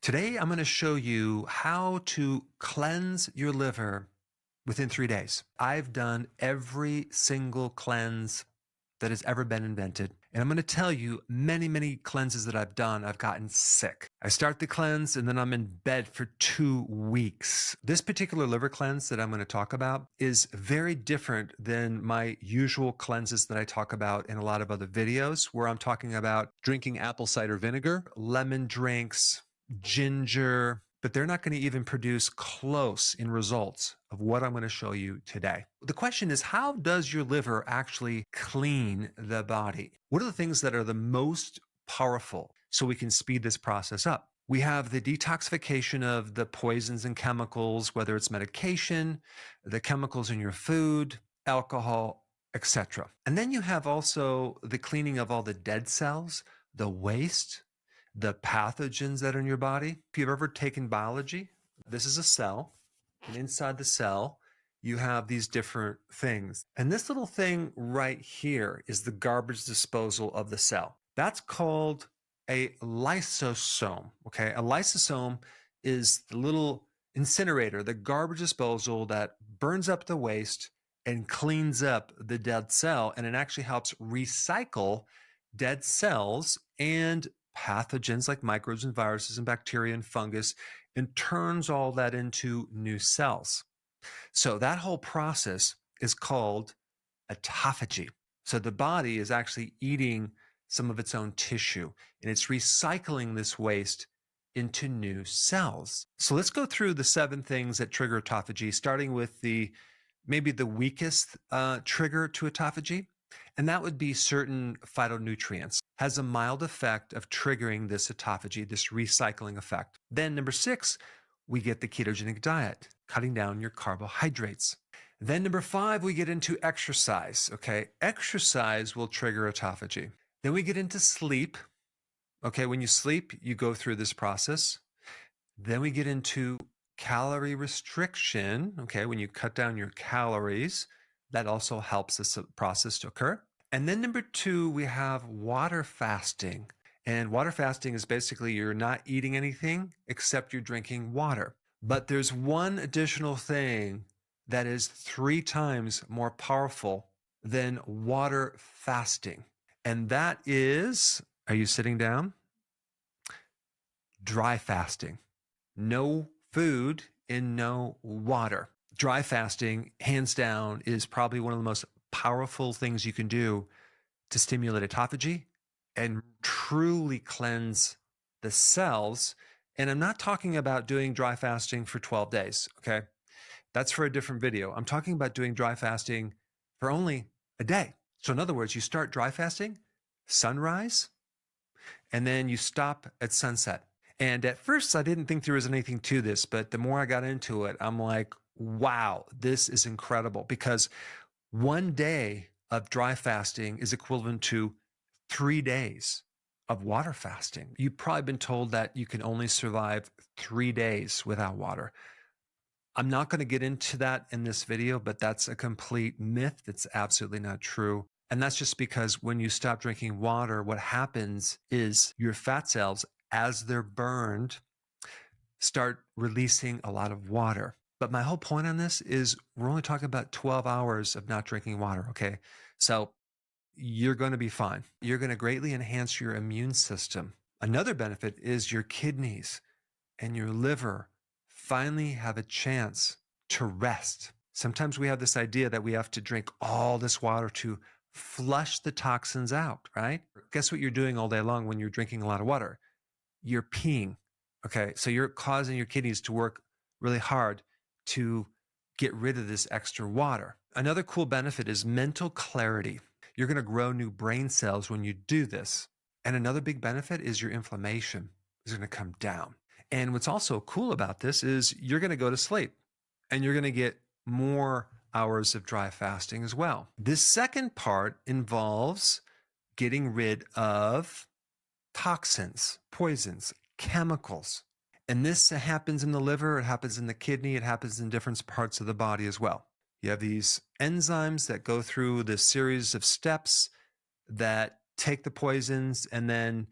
Today, I'm going to show you how to cleanse your liver within 3 days. I've done every single cleanse that has ever been invented. And I'm going to tell you many cleanses that I've done, I've gotten sick. I start the cleanse and then I'm in bed for 2 weeks. This particular liver cleanse that I'm going to talk about is very different than my usual cleanses that I talk about in a lot of other videos, where I'm talking about drinking apple cider vinegar, lemon drinks, ginger, but they're not going to even produce close in results of what I'm going to show you today. The question is, how does your liver actually clean the body? What are the things that are the most powerful so we can speed this process up? We have the detoxification of the poisons and chemicals, whether it's medication, the chemicals in your food, alcohol, etc. And then you have also the cleaning of all the dead cells, the waste, the pathogens that are in your body. If you've ever taken biology, this is a cell, and inside the cell, you have these different things. And this little thing right here is the garbage disposal of the cell. That's called a lysosome, okay? A lysosome is the little incinerator, the garbage disposal that burns up the waste and cleans up the dead cell, and it actually helps recycle dead cells and pathogens like microbes and viruses and bacteria and fungus, and turns all that into new cells. So that whole process is called autophagy. So the body is actually eating some of its own tissue, and it's recycling this waste into new cells. So let's go through the 7 things that trigger autophagy, starting with maybe the weakest trigger to autophagy, and that would be certain phytonutrients. Has a mild effect of triggering this autophagy, this recycling effect. Then number 6, we get the ketogenic diet, cutting down your carbohydrates. Then number 5, we get into exercise, okay? Exercise will trigger autophagy. Then we get into sleep. Okay, when you sleep, you go through this process. Then we get into calorie restriction, okay? When you cut down your calories, that also helps this process to occur. And then number 2, we have water fasting. And water fasting is basically you're not eating anything except you're drinking water. But there's one additional thing that is 3 times more powerful than water fasting. And that is, are you sitting down? Dry fasting. No food and no water. Dry fasting, hands down, is probably one of the most powerful things you can do to stimulate autophagy and truly cleanse the cells. And I'm not talking about doing dry fasting for 12 days, okay? That's for a different video. I'm talking about doing dry fasting for only a day. So in other words, you start dry fasting, sunrise, and then you stop at sunset. And at first, I didn't think there was anything to this, but the more I got into it, I'm like, wow, this is incredible, because 1 day of dry fasting is equivalent to 3 days of water fasting. You've probably been told that you can only survive 3 days without water. I'm not going to get into that in this video, but that's a complete myth. That's absolutely not true. And that's just because when you stop drinking water, what happens is your fat cells, as they're burned, start releasing a lot of water. But my whole point on this is we're only talking about 12 hours of not drinking water, okay? So you're going to be fine. You're going to greatly enhance your immune system. Another benefit is your kidneys and your liver finally have a chance to rest. Sometimes we have this idea that we have to drink all this water to flush the toxins out, right? Guess what you're doing all day long when you're drinking a lot of water? You're peeing, okay? So you're causing your kidneys to work really hard to get rid of this extra water. Another cool benefit is mental clarity. You're going to grow new brain cells when you do this. And another big benefit is your inflammation is going to come down. And what's also cool about this is you're going to go to sleep and you're going to get more hours of dry fasting as well. This second part involves getting rid of toxins, poisons, chemicals. And this happens in the liver, it happens in the kidney, it happens in different parts of the body as well. You have these enzymes that go through this series of steps that take the poisons and then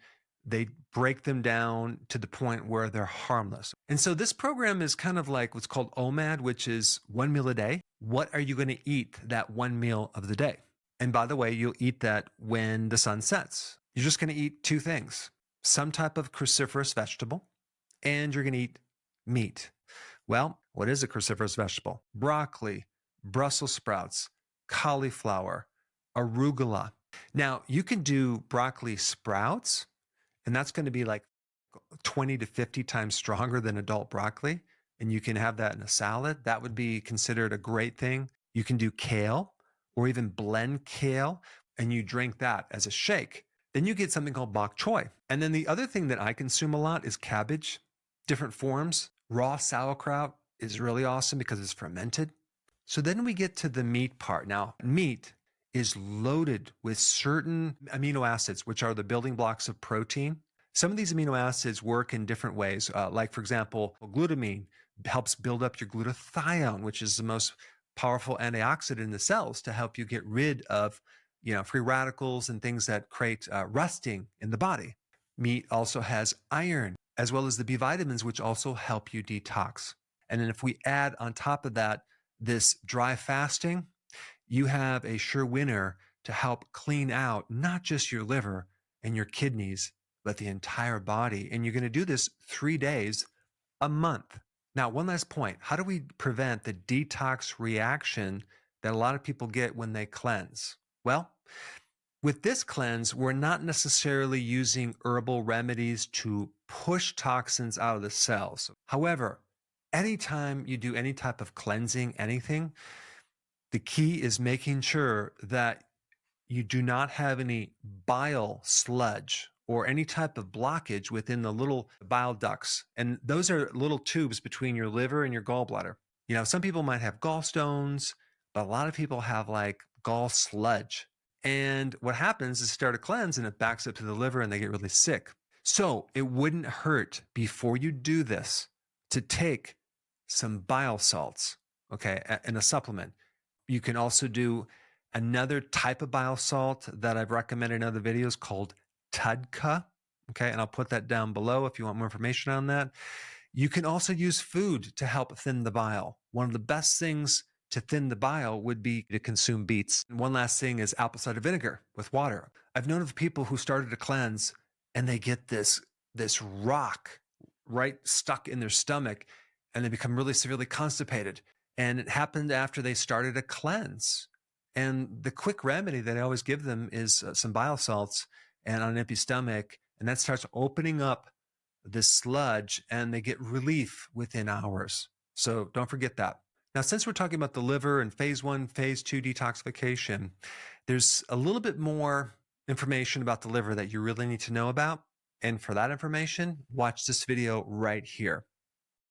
They break them down to the point where they're harmless. And so this program is kind of like what's called OMAD, which is 1 meal a day. What are you going to eat that one meal of the day? And by the way, you'll eat that when the sun sets. You're just going to eat two things, some type of cruciferous vegetable, and you're going to eat meat. Well, what is a cruciferous vegetable? Broccoli, Brussels sprouts, cauliflower, arugula. Now, you can do broccoli sprouts, and that's going to be like 20 to 50 times stronger than adult broccoli. And you can have that in a salad. That would be considered a great thing. You can do kale or even blend kale, and you drink that as a shake. Then you get something called bok choy. And then the other thing that I consume a lot is cabbage, different forms. Raw sauerkraut is really awesome because it's fermented. So then we get to the meat part. Now, meat is loaded with certain amino acids, which are the building blocks of protein. Some of these amino acids work in different ways. Like, for example, glutamine helps build up your glutathione, which is the most powerful antioxidant in the cells to help you get rid of free radicals and things that create rusting in the body. Meat also has iron, as well as the B vitamins, which also help you detox. And then if we add on top of that this dry fasting, you have a sure winner to help clean out not just your liver and your kidneys, but the entire body. And you're going to do this 3 days a month. Now, one last point. How do we prevent the detox reaction that a lot of people get when they cleanse? Well, with this cleanse, we're not necessarily using herbal remedies to push toxins out of the cells. However, anytime you do any type of cleansing, anything, the key is making sure that you do not have any bile sludge or any type of blockage within the little bile ducts. And those are little tubes between your liver and your gallbladder. Some people might have gallstones, but a lot of people have like gall sludge. And what happens is start a cleanse and it backs up to the liver and they get really sick. So it wouldn't hurt before you do this to take some bile salts, okay, in a supplement. You can also do another type of bile salt that I've recommended in other videos called TUDCA, okay, and I'll put that down below if you want more information on that. You can also use food to help thin the bile. One of the best things to thin the bile would be to consume beets. And one last thing is apple cider vinegar with water. I've known of people who started to cleanse and they get this rock right stuck in their stomach and they become really severely constipated. And it happened after they started a cleanse. And the quick remedy that I always give them is some bile salts and on an empty stomach, and that starts opening up this sludge and they get relief within hours. So don't forget that. Now, since we're talking about the liver and phase 1, phase 2 detoxification, there's a little bit more information about the liver that you really need to know about. And for that information, watch this video right here.